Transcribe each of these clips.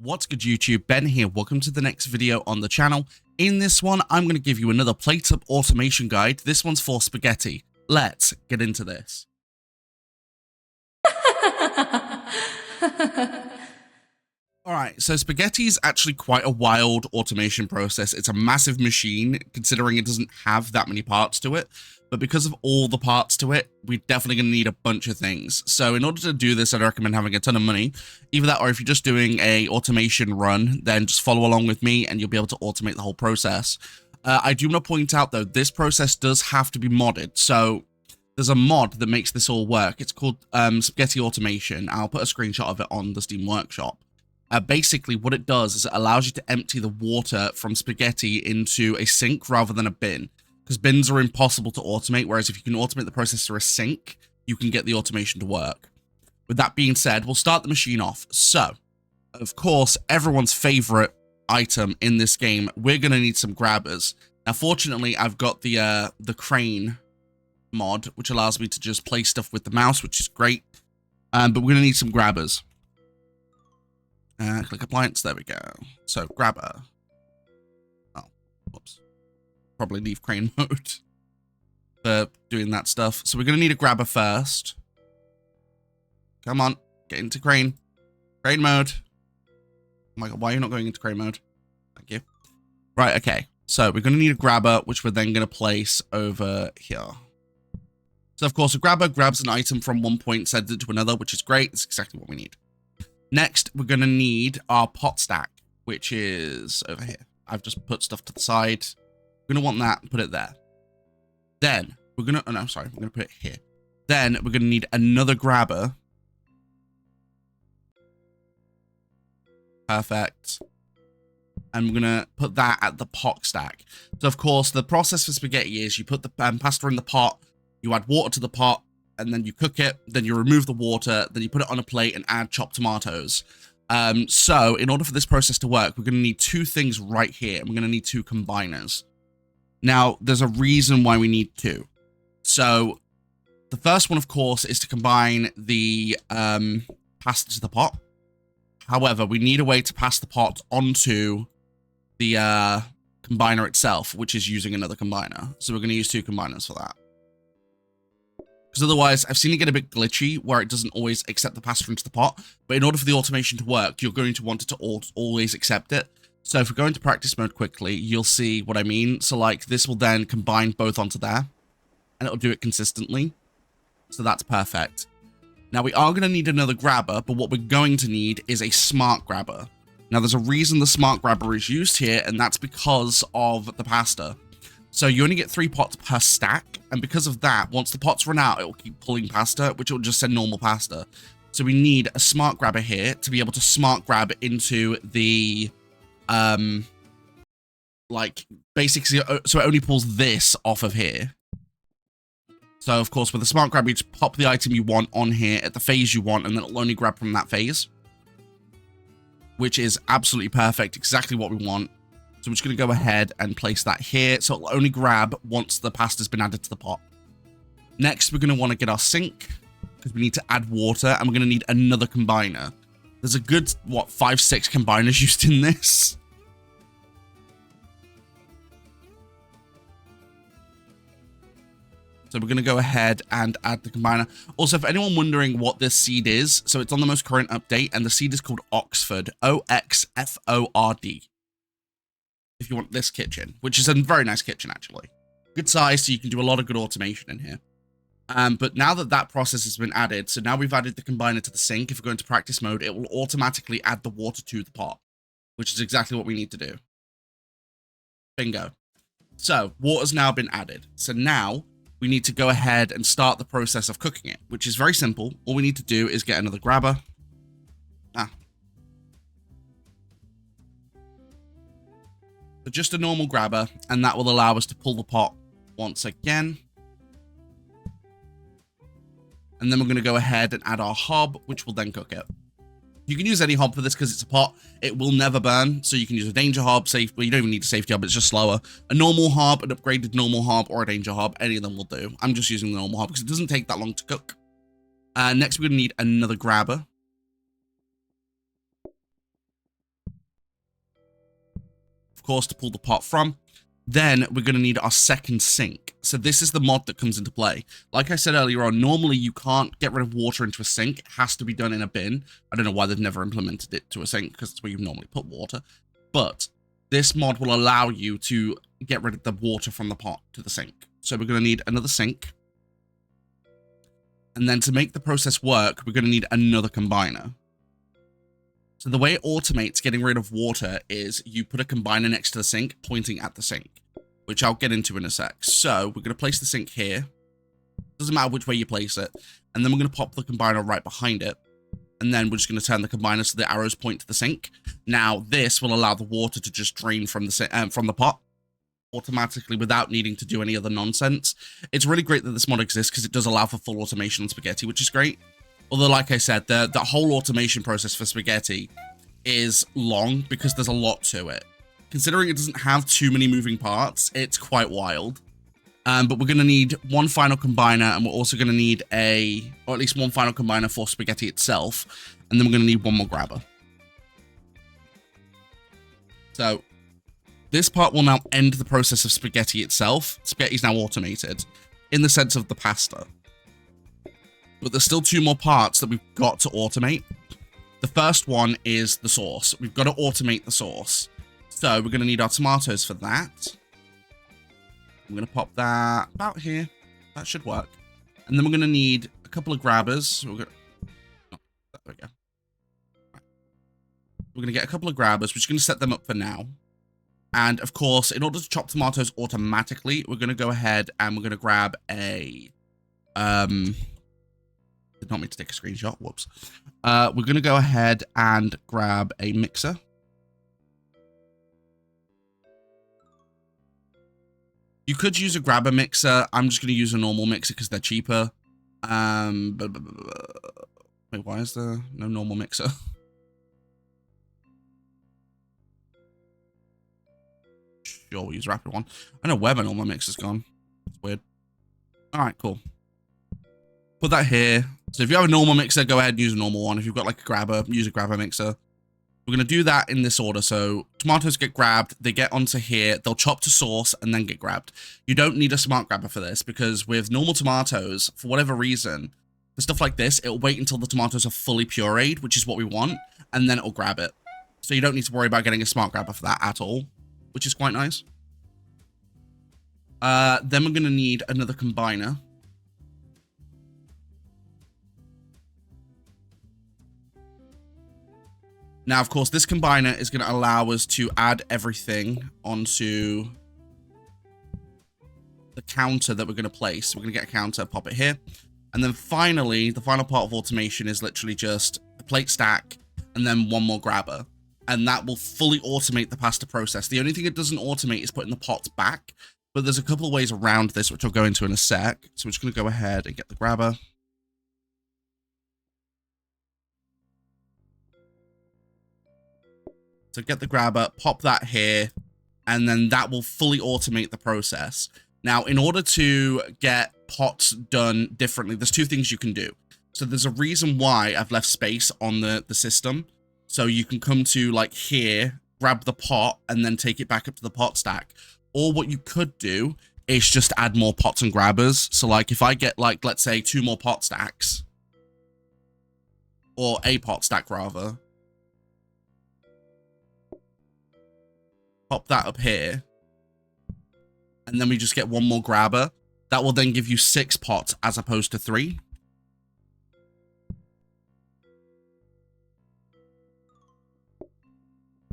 What's good YouTube, Ben here, welcome to the next video on the channel. In this one, I'm going to give you another PlateUP automation guide. This one's for spaghetti. Let's get into this. Alright, so spaghetti is actually quite a wild automation process. It's a massive machine, considering it doesn't have that many parts to it. But because of all the parts to it, we're definitely going to need a bunch of things. So in order to do this, I'd recommend having a ton of money. Either that, or if you're just doing a automation run, then just follow along with me and you'll be able to automate the whole process. I do want to point out, though, this process does have to be modded. So there's a mod that makes this all work. It's called Spaghetti Automation. I'll put a screenshot of it on the Steam Workshop. Basically, what it does is it allows you to empty the water from spaghetti into a sink rather than a bin. Because bins are impossible to automate, whereas if you can automate the process through a sink, you can get the automation to work. With that being said, we'll start the machine off. So, of course, everyone's favorite item in this game, we're going to need some grabbers. Now, fortunately, I've got the crane mod, which allows me to just play stuff with the mouse, which is great. But we're going to need some grabbers. Click appliance, there we go. So, grabber. Oh, whoops. Probably leave crane mode for doing that stuff. So we're going to need a grabber first. Come on, get into crane. Crane mode. Oh my god, why are you not going into crane mode? Thank you. Right, okay. So we're going to need a grabber, which we're then going to place over here. So of course, a grabber grabs an item from one point, sends it to another, which is great. It's exactly what we need. Next, we're going to need our pot stack, which is over here. I've just put stuff to the side. We're going to want that and put it there. Then we're going to, oh no, sorry, we're going to put it here. Then we're going to need another grabber. Perfect. And we're going to put that at the pot stack. So of course, the process for spaghetti is you put the pasta in the pot, you add water to the pot, and then you cook it, then you remove the water, then you put it on a plate and add chopped tomatoes. So in order for this process to work, we're going to need two things right here, and we're going to need two combiners. Now, there's a reason why we need two. So the first one, of course, is to combine the pasta to the pot. However, we need a way to pass the pot onto the combiner itself, which is using another combiner. So we're going to use two combiners for that. Because otherwise, I've seen it get a bit glitchy where it doesn't always accept the pasta into the pot. But in order for the automation to work, you're going to want it to always accept it. So if we go into practice mode quickly, you'll see what I mean. So like this will then combine both onto there and it'll do it consistently. So that's perfect. Now we are going to need another grabber, but what we're going to need is a smart grabber. Now there's a reason the smart grabber is used here, and that's because of the pasta. So you only get 3 pots per stack, and because of that, once the pots run out, it will keep pulling pasta, which will just send normal pasta. So we need a smart grabber here to be able to smart grab into the like basically, so it only pulls this off of here. So of course with the smart grab, you just pop the item you want on here at the phase you want, and then it'll only grab from that phase, which is absolutely perfect, exactly what we want. So we're just going to go ahead and place that here, so it'll only grab once the pasta's been added to the pot. Next, we're going to want to get our sink, because we need to add water, and we're going to need another combiner. There's a good, what, 5-6 combiners used in this. So we're going to go ahead and add the combiner. Also, for anyone wondering what this seed is, so it's on the most current update, and the seed is called Oxford, O-X-F-O-R-D. If you want this kitchen, which is a very nice kitchen, actually. Good size, so you can do a lot of good automation in here. But now that that process has been added, so now we've added the combiner to the sink, if we go into practice mode, it will automatically add the water to the pot, which is exactly what we need to do. Bingo. So, water's now been added. So now, we need to go ahead and start the process of cooking it, which is very simple. All we need to do is get another grabber. So just a normal grabber, and that will allow us to pull the pot once again. And then we're going to go ahead and add our hob, which will then cook it. You can use any hob for this because it's a pot. It will never burn, so you can use a danger hob, safe. Well, you don't even need a safety hob, it's just slower. A normal hob, an upgraded normal hob, or a danger hob. Any of them will do. I'm just using the normal hob because it doesn't take that long to cook. Next, we're going to need another grabber. course, to pull the pot from. Then we're going to need our second sink. So this is the mod that comes into play. Like I said earlier on, normally you can't get rid of water into a sink. It has to be done in a bin. I don't know why they've never implemented it to a sink, because it's where you normally put water. But this mod will allow you to get rid of the water from the pot to the sink. So we're going to need another sink. And then to make the process work, we're going to need another combiner. So the way it automates getting rid of water is you put a combiner next to the sink, pointing at the sink, which I'll get into in a sec. So we're going to place the sink here. Doesn't matter which way you place it. And then we're going to pop the combiner right behind it. And then we're just going to turn the combiner so the arrows point to the sink. Now this will allow the water to just drain from the pot automatically without needing to do any other nonsense. It's really great that this mod exists because it does allow for full automation on Spaghetti, which is great. Although, like I said, the whole automation process for Spaghetti is long because there's a lot to it. Considering it doesn't have too many moving parts, it's quite wild. But we're going to need one final combiner, and we're also going to need or at least one final combiner for Spaghetti itself. And then we're going to need one more grabber. So this part will now end the process of Spaghetti itself. Spaghetti is now automated in the sense of the pasta. But there's still two more parts that we've got to automate. The first one is the sauce. We've got to automate the sauce. So we're going to need our tomatoes for that. I'm going to pop that about here. That should work. And then we're going to need a couple of grabbers. There we go. We're going to get a couple of grabbers. We're just going to set them up for now. And of course, in order to chop tomatoes automatically, we're going to go ahead and we're going to grab a... Did not mean to take a screenshot. Whoops. We're going to go ahead and grab a mixer. You could use a grabber mixer. I'm just going to use a normal mixer because they're cheaper. Wait, why is there no normal mixer? Sure, we'll use a rapid one. I know where my normal mixer's gone. It's weird. All right, cool. Put that here. So if you have a normal mixer, go ahead and use a normal one. If you've got like a grabber, use a grabber mixer. We're going to do that in this order. So tomatoes get grabbed, they get onto here, they'll chop to sauce and then get grabbed. You don't need a smart grabber for this because with normal tomatoes, for whatever reason, for stuff like this, it'll wait until the tomatoes are fully pureed, which is what we want, and then it'll grab it. So you don't need to worry about getting a smart grabber for that at all, which is quite nice. Then we're going to need another combiner. Now, of course, this combiner is going to allow us to add everything onto the counter that we're going to place. We're going to get a counter, pop it here. And then finally, the final part of automation is literally just a plate stack and then one more grabber. And that will fully automate the pasta process. The only thing it doesn't automate is putting the pots back. But there's a couple of ways around this, which I'll go into in a sec. So we're just going to go ahead and get the grabber. So get the grabber, pop that here, and then that will fully automate the process. Now, in order to get pots done differently, there's two things you can do. So there's a reason why I've left space on the system. So you can come to like here, grab the pot, and then take it back up to the pot stack. Or what you could do is just add more pots and grabbers. So like if I get like, let's say 2 more pot stacks, or a pot stack rather, pop that up here, and then we just get one more grabber. That will then give you 6 pots as opposed to 3.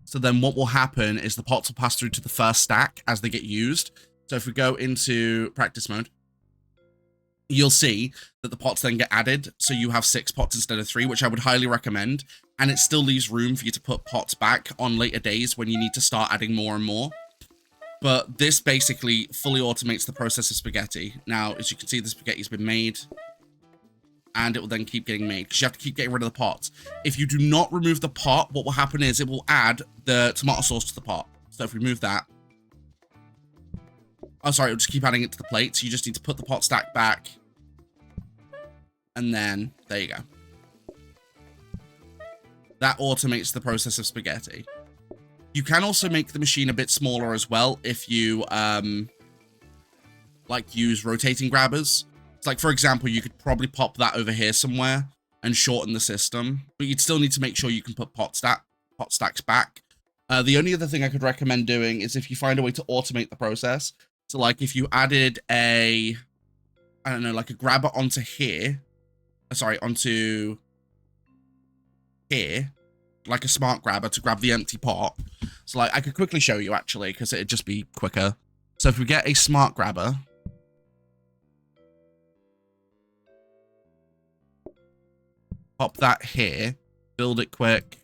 So then what will happen is the pots will pass through to the first stack as they get used. So if we go into practice mode, you'll see that the pots then get added. So you have 6 pots instead of 3, which I would highly recommend. And it still leaves room for you to put pots back on later days when you need to start adding more and more. But this basically fully automates the process of spaghetti. Now, as you can see, the spaghetti's been made. And it will then keep getting made because you have to keep getting rid of the pots. If you do not remove the pot, what will happen is it will add the tomato sauce to the pot. So if we remove that, oh, sorry, it'll just keep adding it to the plate. So you just need to put the pot stack back. And then, there you go. That automates the process of spaghetti. You can also make the machine a bit smaller as well if you like use rotating grabbers. It's like, for example, you could probably pop that over here somewhere and shorten the system, but you'd still need to make sure you can put pot stacks back. The only other thing I could recommend doing is if you find a way to automate the process. So like if you added a, I don't know, like a grabber onto here, onto here, like a smart grabber to grab the empty pot. So like I could quickly show you actually, because it'd just be quicker. So if we get a smart grabber, pop that here, build it quick,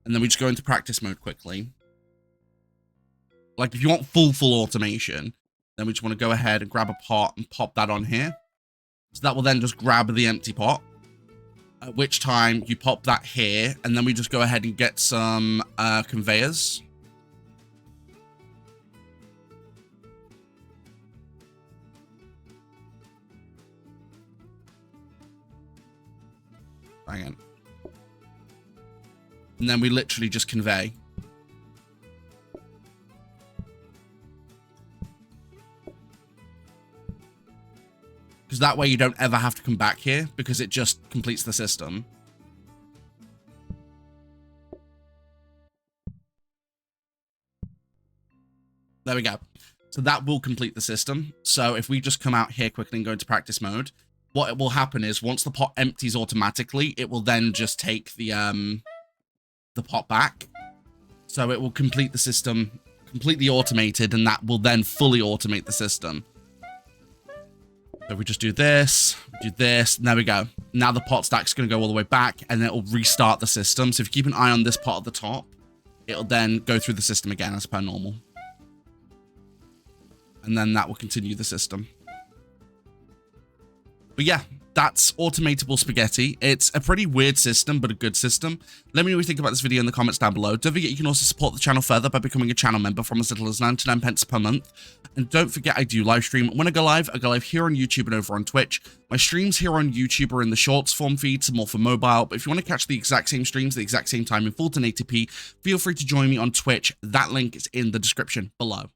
and then we just go into practice mode quickly. Like if you want full automation, then we just want to go ahead and grab a pot and pop that on here. So that will then just grab the empty pot, at which time you pop that here, and then we just go ahead and get some conveyors. Hang on. And then we literally just convey. Because that way you don't ever have to come back here, because it just completes the system. There we go. So that will complete the system. So if we just come out here quickly and go into practice mode, what will happen is once the pot empties automatically, it will then just take the pot back. So it will complete the system completely automated, and that will then fully automate the system. So we just do this, and there we go. Now the pot stack's going to go all the way back, and it will restart the system. So if you keep an eye on this pot at the top, it'll then go through the system again as per normal. And then that will continue the system. But yeah, that's automatable spaghetti. It's a pretty weird system, but a good system. Let me know what you think about this video in the comments down below. Don't forget you can also support the channel further by becoming a channel member from as little as 99 pence per month. And don't forget I do live stream. When I go live here on YouTube and over on Twitch. My streams here on YouTube are in the shorts form feed, some more for mobile. But if you want to catch the exact same streams at the exact same time in full 1080p, feel free to join me on Twitch. That link is in the description below.